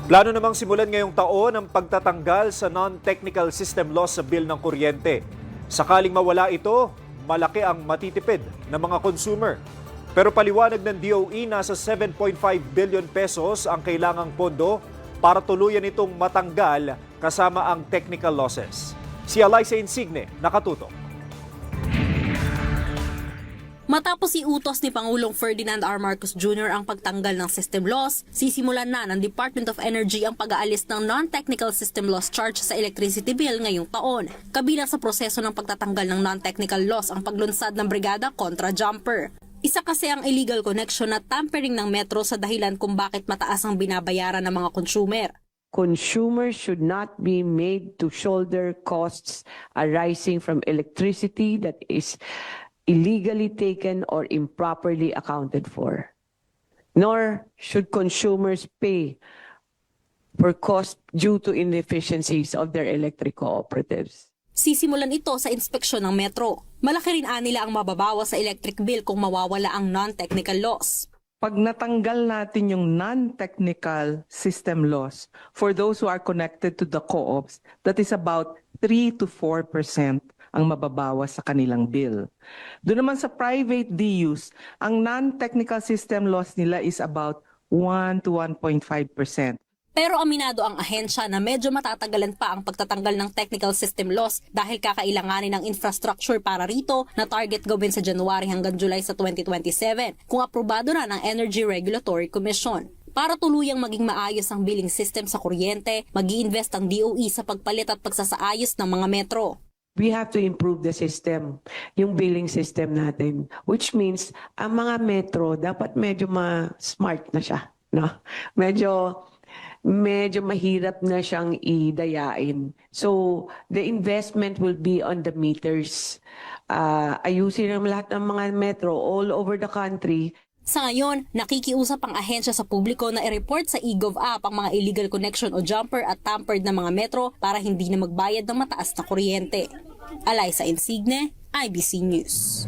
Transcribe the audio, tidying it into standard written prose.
Plano namang simulan ngayong taon ang pagtatanggal sa non-technical system loss sa bill ng kuryente. Sakaling mawala ito, malaki ang matitipid ng mga consumer. Pero paliwanag ng DOE, nasa 7.5 billion pesos ang kailangang pondo para tuluyan itong matanggal kasama ang technical losses. Si Alyssa Insigne, nakatutok. Matapos iutos ni Pangulong Ferdinand R. Marcos Jr. ang pagtanggal ng system loss, sisimulan na ng Department of Energy ang pag-aalis ng non-technical system loss charge sa electricity bill ngayong taon. Kabilang sa proseso ng pagtatanggal ng non-technical loss ang paglunsad ng brigada kontra jumper. Isa kasi ang illegal connection at tampering ng metro sa dahilan kung bakit mataas ang binabayaran ng mga consumer. Consumers should not be made to shoulder costs arising from electricity that is illegally taken or improperly accounted for. Nor should consumers pay for costs due to inefficiencies of their electric cooperatives. Sisimulan ito sa inspeksyon ng metro. Malaki rin nila ang mababawas sa electric bill kung mawawala ang non-technical loss. Pag natanggal natin yung non-technical system loss for those who are connected to the co-ops, that is about 3 to 4% ang mababawas sa kanilang bill. Doon naman sa private DUs, ang non-technical system loss nila is about 1 to 1.5%. Pero aminado ang ahensya na medyo matatagalan pa ang pagtatanggal ng technical system loss dahil kakailanganin ng infrastructure para rito na target gawin sa January hanggang July sa 2027 kung aprobado na ng Energy Regulatory Commission. Para tuluyang maging maayos ang billing system sa kuryente, mag-i-invest ang DOE sa pagpalit at pagsasaayos ng mga metro. We have to improve the system, yung billing system natin, which means ang mga metro dapat medyo ma-smart na siya, no? Medyo mahirap na siyang idayain. So, the investment will be on the meters. Ayusin ang lahat ng mga metro all over the country. Sa ngayon, nakikiusap ang ahensya sa publiko na i-report sa eGov app ang mga illegal connection o jumper at tampered na mga metro para hindi na magbayad ng mataas na kuryente. Alyssa Insigne, IBC News.